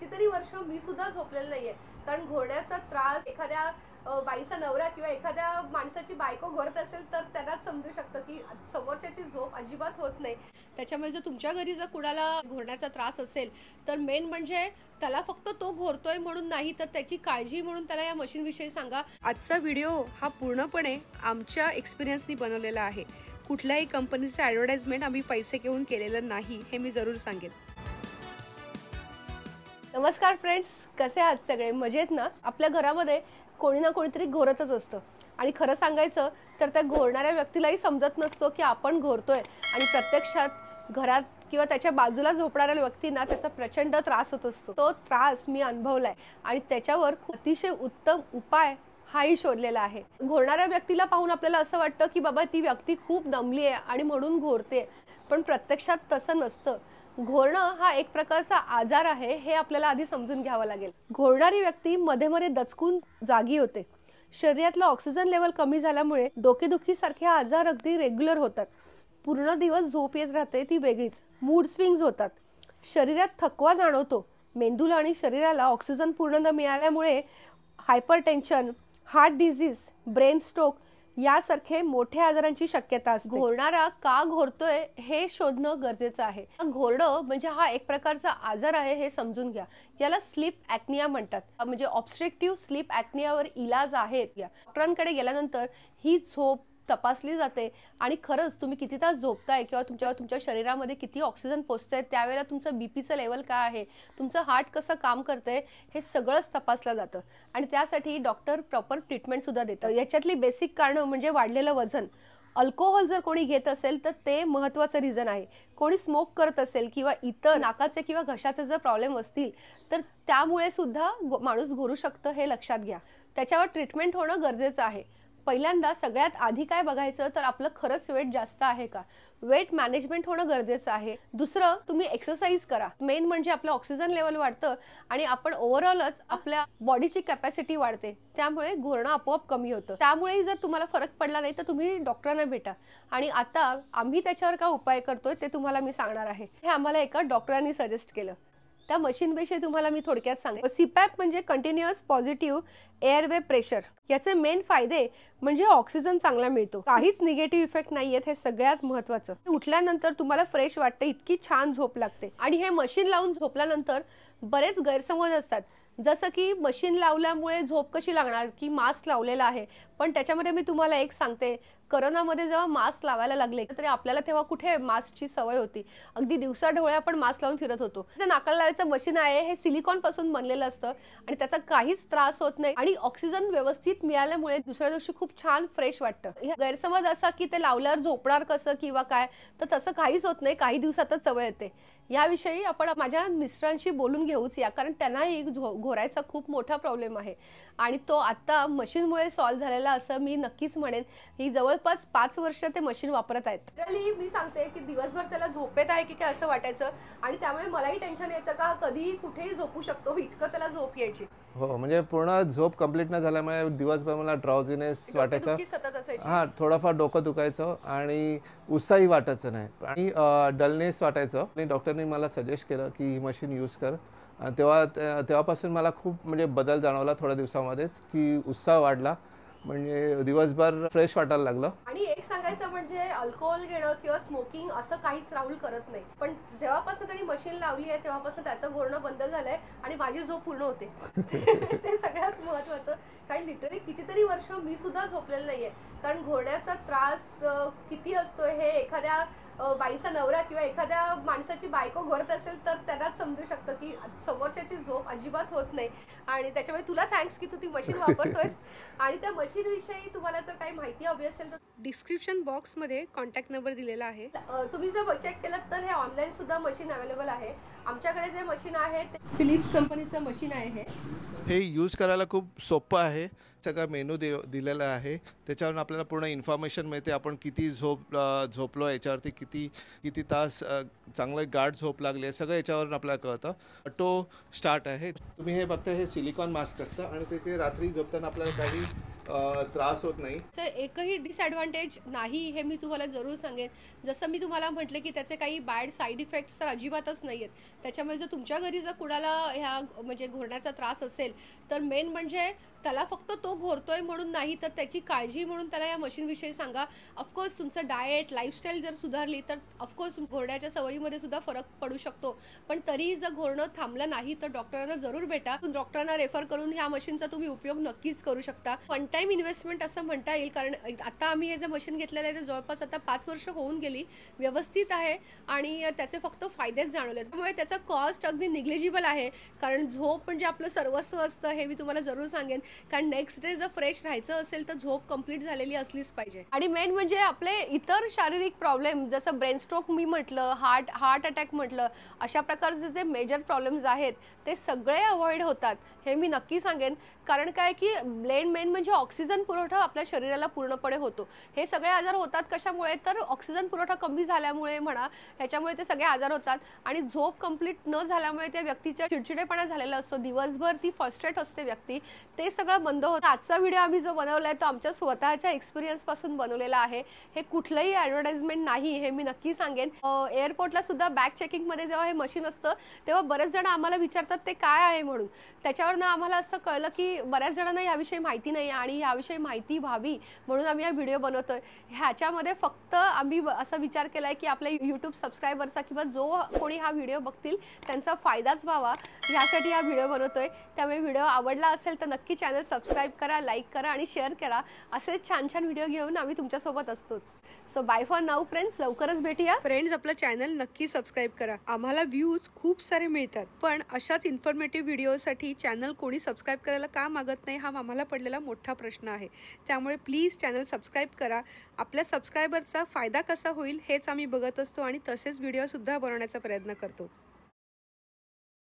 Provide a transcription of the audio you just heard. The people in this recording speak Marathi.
कितीतरी वर्ष मी सुद्धा झोपलेलं नाहीये, कारण घोरण्याचा त्रास एखाद्या बाईचा नवरा किंवा एखाद्या माणसाची बायको घोरत असेल तर त्यांनाच समजू शकतं की समोरच्याची झोप अजिबात होत नाही। त्याच्यामुळे जर तुमच्या घरी जर कुणाला घोरण्याचा त्रास असेल तर मेन म्हणजे त्याला फक्त तो घोरतोय म्हणून नाही, तर त्याची काळजी म्हणून त्याला या मशीन विषयी सांगा। आजचा व्हिडिओ हा पूर्णपणे आमच्या एक्सपिरियन्सनी बनवलेला आहे। कुठल्याही कंपनीचं ॲडव्हर्टाइजमेंट आम्ही पैसे घेऊन केलेलं नाही, हे मी जरूर सांगेन। नमस्कार फ्रेंड्स, कसे आहात सगळे? मजेत ना? आपल्या घरामध्ये कोणी ना कोणीतरी घोरतच असतं आणि खरं सांगायचं तर त्या घोरणाऱ्या व्यक्तीलाही समजत नसतो की आपण घोरतोय आणि प्रत्यक्षात घरात किंवा त्याच्या बाजूला झोपणाऱ्या व्यक्तींना त्याचा प्रचंड त्रास होत असतो। तो त्रास मी अनुभवलाय आणि त्याच्यावर अतिशय उत्तम उपाय हाही शोधलेला आहे। घोरणाऱ्या व्यक्तीला पाहून आपल्याला असं वाटतं की बाबा ती व्यक्ती खूप दमली आहे आणि म्हणून घोरते, पण प्रत्यक्षात तसं नसतं। घोरणं हा एक प्रकारचा आजार आहे, हे आपल्याला आधी समजून घ्यावं लागेल। घोरणारी व्यक्ती मध्ये मध्ये दचकून जागी होते, शरीरातला ऑक्सिजन लेवल कमी झाल्यामुळे डोकेदुखी सारखे आजार अगदी रेग्युलर होतात, पूर्ण दिवस झोप येत राहते ती वेगळीच, मूड स्विंग्स होतात, शरीरात थकवा जाणवतो, मेंदूला आणि शरीराला ऑक्सिजन पूर्ण न मिळाल्यामुळे hypertension, heart disease, brain stroke यासारखे मोठ्या आजारांची शक्यता असते। घोरणारा का घोरतोय हे शोधणं गरजेचं आहे। घोरणे म्हणजे हा एक प्रकारचा आजार आहे हे समजून घ्या। याला स्लीप ॲप्निया म्हणतात, म्हणजे ऑब्स्ट्रक्टिव्ह स्लीप ॲप्नियावर इलाज आहेत। डॉक्टरांकडे गेल्यानंतर ही झोप तपासली जाते आणि खरंच तुम्ही किती तास झोपताय किंवा तुमच्या शरीरामध्ये किती ऑक्सिजन पोहोचतंय, त्यावेळेला तुमचं बीपीचं लेवल काय आहे, तुमचं हार्ट कसं काम करतंय, हे सगळंच तपासलं जातं आणि त्यासाठी डॉक्टर प्रॉपर ट्रीटमेंट सुद्धा देतात। याच्यातली बेसिक कारणं म्हणजे वाढलेलं वजन, अल्कोहोल जर कोणी घेत असेल तर ते महत्त्वाचं रिझन आहे, कोणी स्मोक करत असेल किंवा इतर नाकाचे किंवा घशाचे जर प्रॉब्लेम असतील तर त्यामुळे सुद्धा माणूस घोरू शकतं, हे लक्षात घ्या। त्याच्यावर ट्रीटमेंट होणं गरजेचं आहे। पहिल्यांदा सगळ्यात आधी काय बघायचं तर आपलं खरंच वेट जास्त आहे का, वेट मॅनेजमेंट होणं गरजेचं आहे। दुसरं, तुम्ही एक्सरसाइज करा, मेन म्हणजे आपलं ऑक्सिजन लेवल वाढतं आणि आपण ओव्हरऑलच आपल्या बॉडीची कॅपॅसिटी वाढते, त्यामुळे घोरणं आपोआप कमी होतं। त्यामुळे जर तुम्हाला फरक पडला नाही तर तुम्ही डॉक्टरांना भेटा आणि आता आम्ही त्याच्यावर काय उपाय करतोय ते तुम्हाला मी सांगणार आहे। हे आम्हाला एका डॉक्टरांनी सजेस्ट केलं। त्या मशीनविषयी तुम्हाला मी थोडक्यात सांगेन। सीपॅप म्हणजे कंटिन्युअस पॉझिटिव्ह एअरवे प्रेशर। याचे मेन फायदे म्हणजे ऑक्सिजन चांगला मिळतो, काहीच निगेटिव्ह इफेक्ट नाहीयेत, हे सगळ्यात महत्त्वाचं। उठल्यानंतर तुम्हाला फ्रेश वाटतं, इतकी छान झोप लागते। आणि हे मशीन लावून झोपल्यानंतर बरेच गैरसमज असतात, जसं की मशीन लावल्यामुळे झोप कशी लागणार, की मास्क लावलेला आहे, पण त्याच्यामध्ये मी तुम्हाला एक सांगते, कोरोनामध्ये जेव्हा मास्क लावायला लागले तरी आपल्याला तेव्हा कुठे मास्कची सवय होती, अगदी दिवसा ढवळ्या आपण मास्क लावून फिरत होतो। जे नाकाला लावायचं मशीन आहे हे सिलिकॉन पासून बनलेलं असतं आणि त्याचा काहीच त्रास होत नाही आणि ऑक्सिजन व्यवस्थित मिळाल्यामुळे दुसऱ्या दिवशी खूप छान फ्रेश वाटतं। गैरसमज असा की ते लावल्यावर झोपणार कसं किंवा काय, तर तसं काहीच होत नाही, काही दिवसातच सवय येते। याविषयी आपण माझ्या मिस्टरांशी बोलून घेऊच या, कारण त्यांनाही घोरायचा खूप मोठा प्रॉब्लेम आहे आणि तो आता मशीनमुळे सॉल्व्ह झालेला असं मी नक्कीच म्हणेन। ही जवळपास 5 वर्ष ते मशीन वापरत आहेत। लिटरली मी सांगते की दिवसभर त्याला झोपेत आहे की काय असं वाटायचं आणि त्यामुळे मलाही टेन्शन यायचं का कधीही कुठेही झोपू शकतो, इतकं त्याला झोप यायची। हो, म्हणजे पूर्ण झोप कंप्लीट न झाल्यामुळे दिवसभर मला ड्राउझीनेस वाटायचं, सतत असायची, हां थोडंफार डोकं दुखायचं आणि उत्साही वाटायचं नाही आणि डलनेस वाटायचं आणि डॉक्टरनी मला सजेस्ट केलं की ही मशीन यूज कर। तेव्हापासून मला खूप म्हणजे बदल जाणवला थोड्या दिवसामध्येच, की उत्साह वाढला, म्हणजे दिवसभर फ्रेश वाटायला लागलं। आणि एक सांगायचं म्हणजे अल्कोहोल घेणं किंवा स्मोकिंग असं काहीच राहुल करत नाही, पण जेव्हापासून त्यांनी मशीन लावली आहे तेव्हापासून त्याचं घोरणं बंद झालंय आणि माझी झोप पूर्ण होते ते सगळ्यात महत्त्वाचं, कारण लिटरली कितीतरी वर्ष मी सुद्धा झोपलेलं नाहीये, कारण घोरण्याचा त्रास किती असतो हे एखाद्या बाईचा नवरा किंवा एखाद्या माणसाची बायको घोरत असेल तर त्यांनाच समजू शकतं की समोरच्याची झोप अजिबात होत नाही। आणि त्याच्यामुळे तुला थँक्स की तू ती मशीन वापरतोयस आणि त्या मशीन विषयी तुम्हाला जर काही माहिती हवी असेल तर डिस्क्रिप्शन बॉक्समध्ये कॉन्टॅक्ट नंबर दिलेला आहे, तुम्ही जर चेक केलं तर हे ऑनलाईन सुद्धा मशीन अवेलेबल आहे। आमच्याकडे जे मशीन आहे ते फिलिप्स कंपनीचं मशीन आहे। हे यूज करायला खूप सोपं आहे, सगळा मेनू दिलेला आहे, त्याच्यावरून आपल्याला पूर्ण इन्फॉर्मेशन मिळते, आपण किती झोपलो, याच्यावरती किती तास चांगलं गाढ झोप लागली आहे, सगळं याच्यावरून आपल्याला कळतं। ऑटो स्टार्ट आहे, तुम्ही हे बघता, हे सिलिकॉन मास्क असतं आणि त्याचे रात्री झोपताना आपल्याला काही त्रास होत नाही. तर एकही डिसएडव्हान्टेज नाही हे मी तुम्हाला जरूर सांगेन. जसं मी तुम्हाला म्हटले की त्याचे काही बॅड साईड इफेक्ट्स तर अजिबातच नाही आहेत. त्याच्यामुळे जर तुमच्या घरी जर कुणाला ह्या म्हणजे घोरण्याचा त्रास असेल तर मेन म्हणजे त्याला फक्त तो घोरतोय म्हणून नाही तर त्याची काळजी म्हणून त्याला या मशीनविषयी सांगा. ऑफकोर्स तुमचं डाएट लाईफस्टाईल जर सुधारली तर ऑफकोर्स घोरण्याच्या सवयीमध्ये सुद्धा फरक पडू शकतो. पण तरीही जर घोरणं थांबलं नाही तर डॉक्टरांना जरूर भेटा. डॉक्टरांना रेफर करून ह्या मशीनचा तुम्ही उपयोग नक्कीच करू शकता. वन टाईम इन्व्हेस्टमेंट असं म्हणता येईल, कारण आता आम्ही हे जे मशीन घेतलेलं आहे ते जवळपास आता 5 वर्ष होऊन गेली. व्यवस्थित आहे आणि त्याचे फक्त फायदेच जाणवले. त्यामुळे त्याचा कॉस्ट अगदी निग्लिजिबल आहे. कारण झोप म्हणजे आपलं सर्वस्व असतं हे मी तुम्हाला जरूर सांगेन. कारण नेक्स्ट डे जर फ्रेश राहायचं असेल तर झोप कंप्लीट झालेली असलीच पाहिजे. आणि मेन म्हणजे आपले इतर शारीरिक प्रॉब्लेम जसं ब्रेन स्ट्रोक मी म्हटलं, हार्ट अटॅक म्हटलं, अशा प्रकारचे जे मेजर प्रॉब्लेम्स आहेत ते सगळे अवॉइड होतात हे मी नक्की सांगेन. कारण काय की मेन म्हणजे ऑक्सिजन पुरवठा आपल्या शरीराला पूर्णपणे होतो. हे सगळे आजार होतात कशामुळे तर ऑक्सिजन पुरवठा कमी झाल्यामुळे म्हणा, ह्याच्यामुळे ते सगळे आजार होतात. आणि झोप कंप्लीट न झाल्यामुळे त्या व्यक्तीचा चिडचिडेपणा झालेला असतो, दिवसभर ती फ्रस्ट्रेट असते व्यक्ती, ते सगळं बंद होतं. आजचा व्हिडिओ आम्ही जो बनवला आहे तो आमच्या स्वतःच्या एक्सपिरियन्सपासून बनवलेला आहे. हे कुठलंही ॲडव्हर्टाइजमेंट नाही हे मी नक्की सांगेन. एअरपोर्टला सुद्धा बॅग चेकिंगमध्ये जेव्हा हे मशीन असतं तेव्हा बरेच जण आम्हाला विचारतात ते काय आहे म्हणून. त्याच्यावरनं आम्हाला असं कळलं की बऱ्याच जणांना याविषयी माहिती नाही आणि याविषयी माहिती व्हावी म्हणून आम्ही हा व्हिडिओ बनवतोय. ह्याच्यामध्ये फक्त आम्ही असा विचार केला आहे की आपल्या यूट्यूब सबस्क्रायबर्सचा किंवा जो कोणी हा व्हिडिओ बघतील त्यांचा फायदाच व्हावा ह्यासाठी हा व्हिडिओ बनवतोय. त्यामुळे व्हिडिओ आवडला असेल तर नक्की चॅनल सबस्क्राईब करा, लाईक करा आणि शेअर करा. असेच छान छान व्हिडिओ घेऊन आम्ही तुमच्यासोबत असतोच. So bye for now friends, लवकरच भेटूया. फ्रेंड्स, आपलं चॅनल नक्की सबस्क्राईब करा. आम्हाला व्ह्यूज खूप सारे मिळतात, पण अशाच इन्फॉर्मेटिव्ह व्हिडिओसाठी चॅनल कोणी सबस्क्राईब करायला का मागत नाही हा आम्हाला पडलेला मोठा प्रश्न आहे. त्यामुळे प्लीज चॅनल सबस्क्राईब करा. आपल्या सबस्क्रायबरचा फायदा कसा होईल हेच आम्ही बघत असतो आणि तसेच व्हिडिओसुद्धा बनवण्याचा प्रयत्न करतो.